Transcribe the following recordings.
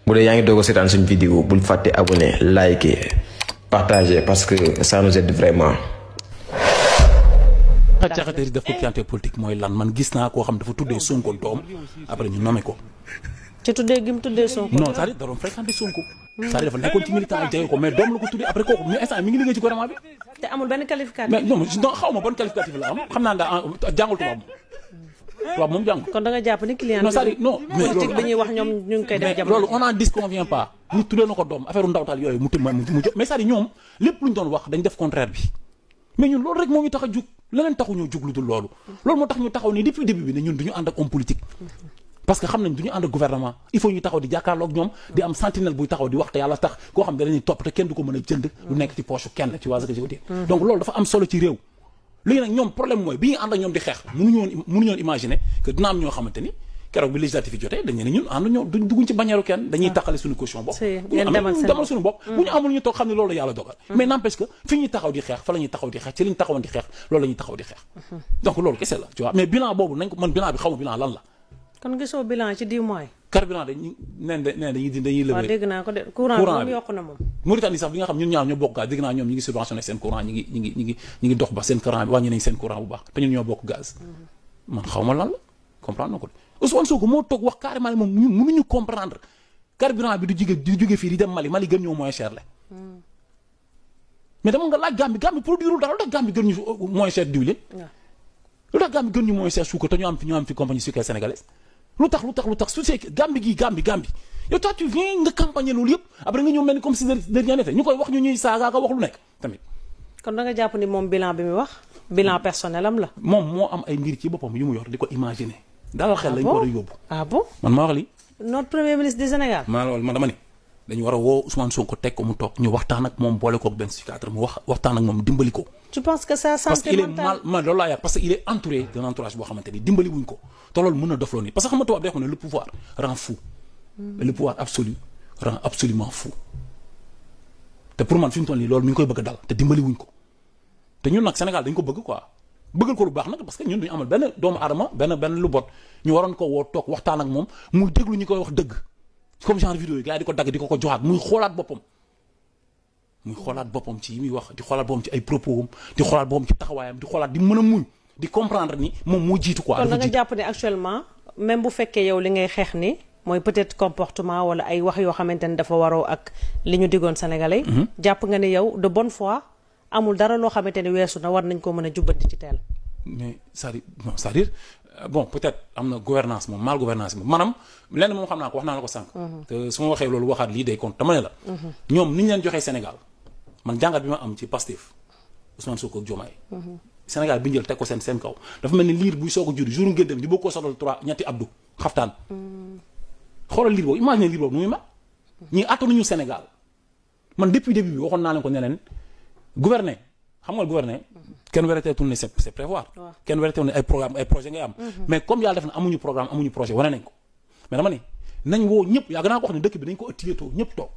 bu dee yaa ngi doog a seetaan suñu vidéo bul fàtte abonné liker partager parce que ça nous aide vraiment. caxateri def ko clientèle politique mooy lan man gis naa koo xam dafa tuddee Sonko doom après ñu nommé ko. ci tuddee gi mu tuddee Sonko. non c'est-à-dire da doon fréquenté Sonko. c'est-à-dire dafa nekkoon ci militant yi jege ko mais doom la ko tuddee après kooku mais instant mi ngi liggéey ci gouvernement bi. te amul benn qualificatif. mais non xaw ma bon qualificatif la am xam naa daa jàngul tubaab waaw moom jàng. kon da nga jàpp ni client. non c'est-à-dire non mais politique bi ñuy wax ñoom ñu ngi koy def jamono. loolu on n'en disconvient pas. ñu tuddee na ko doom affaire ndawtal yooyu mu mais c'est-à-dire ñoom lépp lu ñu doon wax dañ def contraire bi mais ñun loolu rek moo ñu tax a jug leneen taxu ñoo jug lu dul loolu moo tax ñu taxaw nii depuis début bi ne ñun du ñu ànd ak homme politique parce que xam nañ du ñu ànd ak gouvernement il faut ñu taxaw di jàkkaarloog ñoom di am sentinelle buy taxaw di wax te yàlla tax koo xam ne dañuy topp te kenn du ko mën a jënd lu nekk ci poche kenn tu vois ce que je veux dire donc loolu dafa am solo ci réew léegi nag ñoom problème mooy bi ñu ànd ak ñoom di xeex mënuñoon imaginer que dina am ñoo xamante ni keroog bi législatif yi jotee dañ ne ñun ànd ñoo duñ dugguñ ci bañeeru kenn dañuy taxale suñu caution bopp bu ñu amee demal suñu bopp bu ñu amul ñu toog xam ne loolu yàlla dogal mais n'empêche que fi ñuy taxaw di xeex fa la ñuy taxaw di xeex ci li ñu taxawoon di xeex loolu la ñuy taxaw di xeex donc loolu kese la tu vois mais bilan boobu nañ ko man bilan bi xaw ma bilan lan la kon gisoo bilan ci 10 mois carburant dañuy lever waaw dégg naa ko de courant moom yokku na moom Mauritanie sax bi nga xam ñun ñaar ñoo bokk gaz dégg naa ñoom ñi ngi subventionné seen courant ñi ngi dox ba seen courant bi wàññi nañ seen courant bu baax te ñun ñoo bokk gaz man xaw ma lan la comprendre na ko Ousmane Sonko moo toog wax carrément ne moom mënuñu comprendre carburant bi du jóge fii di dem Mali gën ñoo moins cher la mais dama nga laaj Gambie produire dara lu tax Gambie gën ñu moins cher diwlin lu tax Gambie gën ñu moins cher suukar te ñu am fi compagnie sucrière sénégalaise lu tax su see Gambie yow toi tu viens nga campagne loolu yëpp après nga ñëw mel ni comme si de rien n'était ñu koy wax ñu ñuy saaga ka wax lu nekk tamit kon da nga jàpp ni moom bilan bi muy wax bilan personnel am la moom moo am ay mbir ci boppam yu mu yor di ko imaginer dalal xel lañ ko war a yóbbu ah bon man maa wax li notre premier ministre du Sénégal man dama ne dañu war a woo Ousmane Sonko teg ko mu toog ñu waxtaan ak moom boole koog benn psychiatre mu waxtaan ak moom dimbali ko tu penses que ça santé mentale man loolu laa yàq parce que il est entouré d'un entourage boo xamante ni dimbali wuñ ko te loolu mën na dofloo nit parce que xam nga tubaab day xam ne le pouvoir rend fou le pouvoir absolu rend absolument fou te pour man fi mu toll nii loolu mi ngi koy bëgg a dal te dimbali wuñ ko te ñun nag Sénégal dañ ko bëgg quoi bëggal ko lu baax nag parce que ñun duñu amal benn doomu aadama benn lu bot ñu waroon ko woo toog waxtaan ak moom muy déglu ñu koy wax dëgg comme genre vidéo yi gars yi di ko dagg di ko joxaat muy xoolaat boppam ci yi muy wax di xoolaat boppam ci ay propos am di xoolaat boppam ci taxawaayam di xoolaat di mën a muñ di comprendre ni moom moo jiitu quoi. kon da nga jàpp ne actuellement même bu fekkee yow li ngay xeex ni mooy peut-être comportement wala ay wax yoo xamante ne dafa waroo ak li ñu diggoon sénégalais. jàpp nga ne yow de bonne foi amul dara loo xamante ne weesu na war nañ ko mën a jubbanti ci teel. mais c'est-à-dire bon peut-être am na gouvernance moom mal gouvernance moom maanaam lenn moom xam naa ko wax naa la ko sànq. te su ma waxee loolu waxaat lii day compte dama ne la. ñoom ni ñu leen joxee Sénégal man jàngat bi ma am ci Pastef Ousmane Sonko ak Diomaye. Sénégal bi ñu jël teg ko seen kaw dafa mel ni liir buy soog a jur jour ngeen dem di bëgg koo soxla 3 Abdou xaftaan. xoolal liir boobu imagine liir boobu nu muy mag ñii attanuñu Sénégal man depuis début bi waxoon naa leen ko ne leen gouverner xam nga gouverner kenn wereteetul ne c'est prévoir kenn wereteetul ne ay programme ay projet ngay am mais comme yàlla def na amuñu programme amuñu projet wane nañ ko mais dama ne nañ woo ñëpp yàgg naa ko wax ne dëkk bi dañ ko ëttileetoo ñëpp toog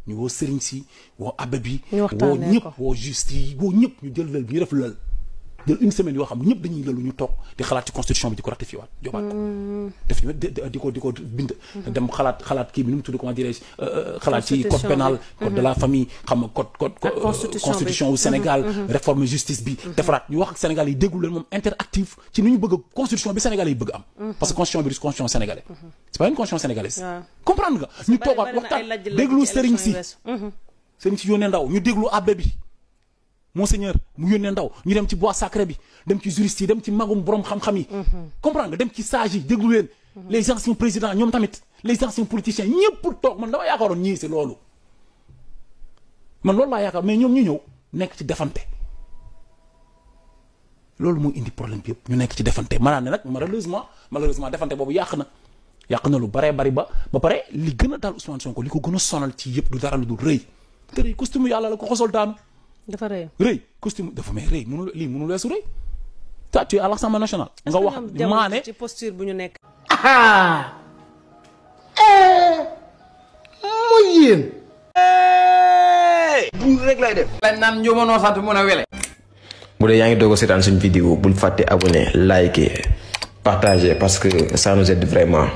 ñu woo sëriñ si woo abbé bi woo ñëpp woo juste yi woo ñëpp ñu jël lël bi ñu def lël jël une semaine yoo xam ne ñëpp dañuy lëlu ñu toog di xalaat ci constitution bi di ko ratifié waat jobaat ko def di ko bind dem xalaat kii bi nu mu tudd comment dirais-je xalaat ci code pénal code de la famille xam nga code constitution wu Sénégal réforme justice bi defaraat ñu wax ak Sénégal yi déglu leen moom interactif ci ni ñu bëgg constitution bi Sénégal yi bëgg am parce que constitution bi du constitution sénégalaise c'est pas une constitution sénégalaise comprendre nga ñu toogaat waxtaan déglu sëriñ si yónnee ndaw ñu déglu abbé bi Monseigneur mu yónnee ndaw ñu dem ci bois sacré bi dem ci juriste yi dem ci magum borom xam-xam yi. comprendre nga dem ci sages yi déglu leen. les anciens présidents ñoom tamit les anciens politiciens ñëpp toog man dama yaakaaroon ñii si loolu. man loolu laa yaakaar mais ñoom ñu ñëw nekk ci defante loolu moo indi problème bi yëpp ñu nekk ci defante maanaam ne nag malheureusement defante boobu yàq na lu baree bari ba pare li gën a daal Ousmane Sonko li ko gën a sonal ci yëpp du dara lu dul rëy te rëy costume yàlla la ko xosol daanu. dafa rëy costume dafa mais rëy mënul weesu rëy ta tu es à l'Assemblée nationale nga wax maane ci posture bu ñu nekk mooy yéen bu rek lay def lañ naan njóomanoo sant mën a wele bu dee yaa ngi doog a seetaan suñu vidéo bul fàtte abonné liker partager parce que ça nous aide vraiment.